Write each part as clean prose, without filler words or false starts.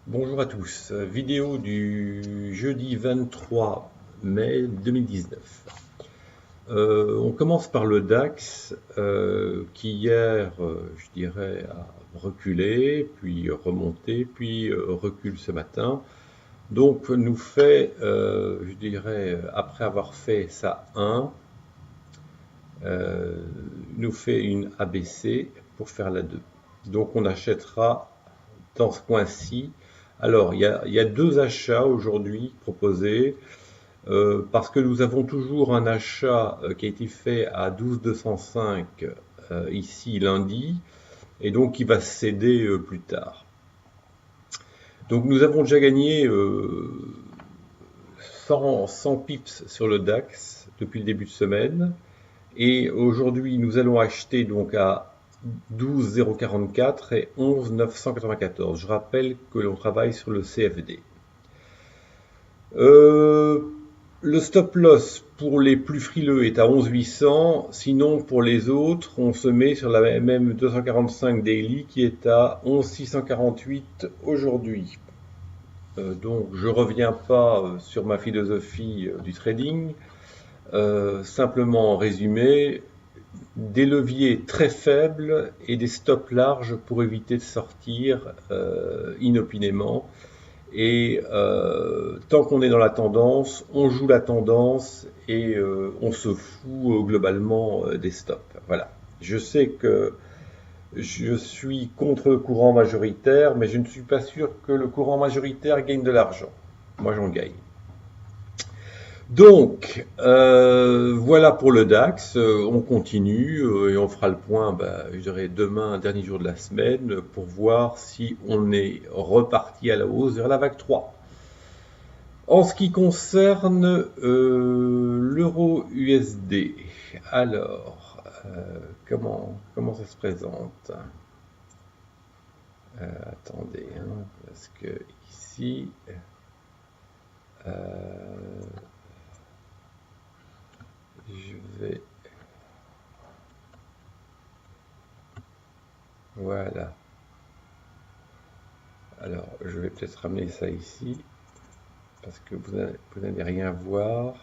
Bonjour à tous, vidéo du jeudi 23 mai 2019. On commence par le DAX qui hier, je dirais, a reculé, puis remonté, puis recule ce matin. Donc nous fait, je dirais, après avoir fait sa 1, nous fait une ABC pour faire la 2. Donc on achètera dans ce coin-ci. Alors, il y a deux achats aujourd'hui proposés parce que nous avons toujours un achat qui a été fait à 12,205 ici lundi et donc qui va céder plus tard. Donc nous avons déjà gagné 100 pips sur le DAX depuis le début de semaine et aujourd'hui nous allons acheter donc à 12,044 et 11,994. Je rappelle que l'on travaille sur le CFD. Le stop loss pour les plus frileux est à 11,800. Sinon, pour les autres, on se met sur la même 245 daily qui est à 11,648 aujourd'hui. Donc, je reviens pas sur ma philosophie du trading. Simplement en résumé, des leviers très faibles et des stops larges pour éviter de sortir inopinément. Et tant qu'on est dans la tendance, on joue la tendance et on se fout globalement des stops. Voilà. Je sais que je suis contre le courant majoritaire, mais je ne suis pas sûr que le courant majoritaire gagne de l'argent. Moi, j'en gagne. Donc, voilà pour le DAX. On continue et on fera le point, je dirais, demain, dernier jour de la semaine, pour voir si on est reparti à la hausse vers la vague 3. En ce qui concerne l'euro USD, alors, comment ça se présente? Attendez, parce que ici... je vais... Voilà. Alors, je vais peut-être ramener ça ici, parce que vous n'allez rien voir.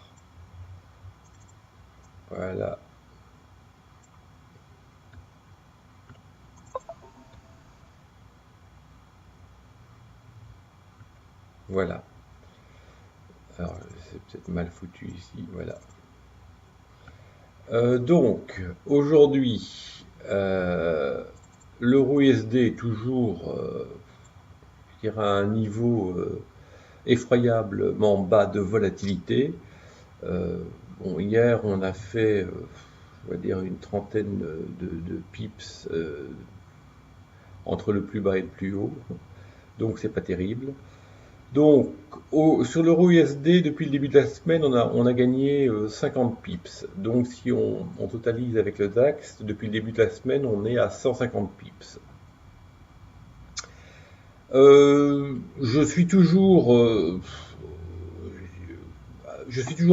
Voilà. Voilà. Alors, c'est peut-être mal foutu ici, voilà. Donc, aujourd'hui, l'euro USD est toujours, je dirais, à un niveau effroyablement bas de volatilité. Bon, hier, on a fait, on va dire, une trentaine de pips entre le plus bas et le plus haut. Donc, c'est pas terrible. Donc, sur l'euro USD, depuis le début de la semaine, on a gagné 50 pips. Donc, si on totalise avec le DAX, depuis le début de la semaine, on est à 150 pips. Je suis toujours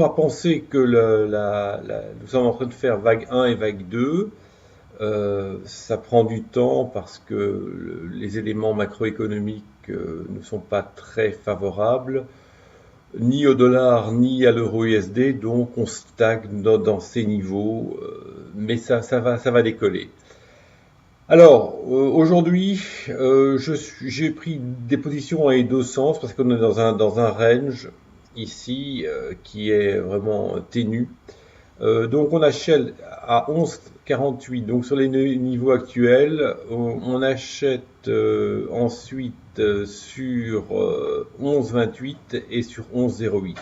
à penser que nous sommes en train de faire vague 1 et vague 2. Ça prend du temps parce que les éléments macroéconomiques ne sont pas très favorables, ni au dollar, ni à l'euro USD, donc on stagne dans ces niveaux, mais ça va décoller. Alors, aujourd'hui, j'ai pris des positions dans les deux sens parce qu'on est dans un range ici qui est vraiment ténu. Donc on achète à 11,48, donc sur les niveaux actuels, on achète ensuite sur 11,28 et sur 11,08.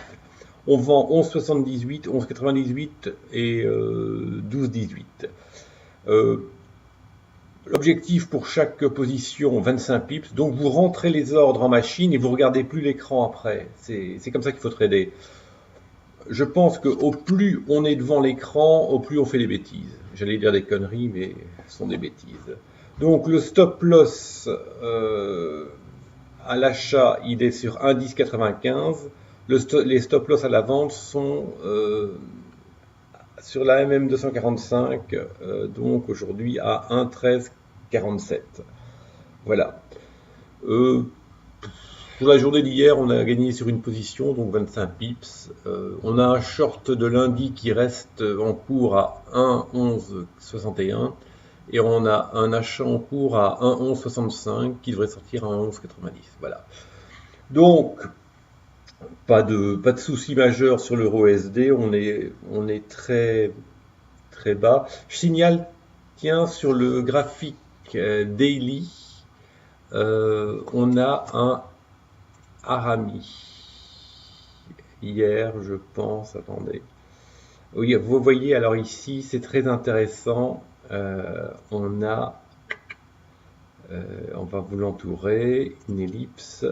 On vend 11,78, 11,98 et 12,18. L'objectif pour chaque position, 25 pips. Donc vous rentrez les ordres en machine et vous regardez plus l'écran après. C'est comme ça qu'il faut trader. Je pense qu'au plus on est devant l'écran, au plus on fait des bêtises. J'allais dire des conneries, mais ce sont des bêtises. Donc le stop loss à l'achat, il est sur 1,1095. Les stop loss à la vente sont sur la MM245, donc aujourd'hui à 1,1347. Voilà. Sur la journée d'hier, on a gagné sur une position, donc 25 pips. On a un short de lundi qui reste en cours à 1,1161 et on a un achat en cours à 1,1165 qui devrait sortir à 1,1190. Voilà. Donc, pas de souci majeur sur l'euro USD. On est très très bas. Je signale, tiens, sur le graphique daily, on a un Harami. Hier, je pense, attendez. Oui, vous voyez, alors ici, c'est très intéressant. On a, on va vous l'entourer, une ellipse.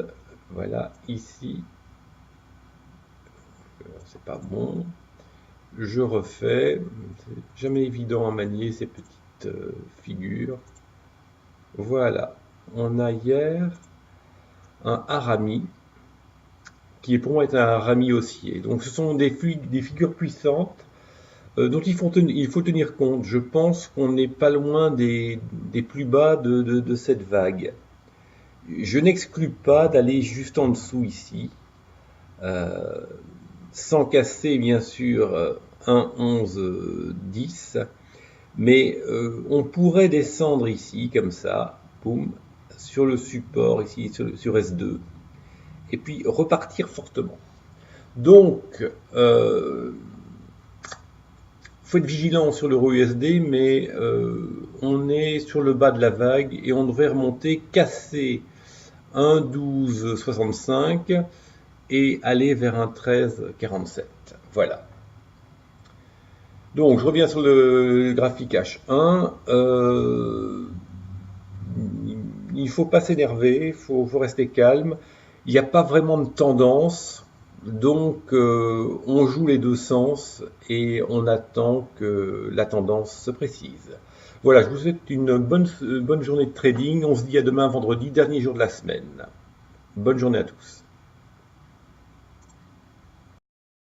Voilà, ici. C'est pas bon. Je refais. C'est jamais évident à manier ces petites figures. Voilà. On a hier un Harami, qui est pour moi est un Harami haussier. Donc ce sont des figures puissantes dont il faut tenir compte. Je pense qu'on n'est pas loin des plus bas de cette vague. Je n'exclus pas d'aller juste en dessous ici, sans casser bien sûr 1,1110, mais on pourrait descendre ici comme ça, boum, sur le support ici sur S2, et puis repartir fortement. Donc, faut être vigilant sur l'euro USD, mais on est sur le bas de la vague et on devrait remonter, casser 1,1265 et aller vers un 13,47. Voilà. Donc, je reviens sur le graphique H1. Il ne faut pas s'énerver, il faut rester calme. Il n'y a pas vraiment de tendance. Donc, on joue les deux sens et on attend que la tendance se précise. Voilà, je vous souhaite une bonne journée de trading. On se dit à demain vendredi, dernier jour de la semaine. Bonne journée à tous.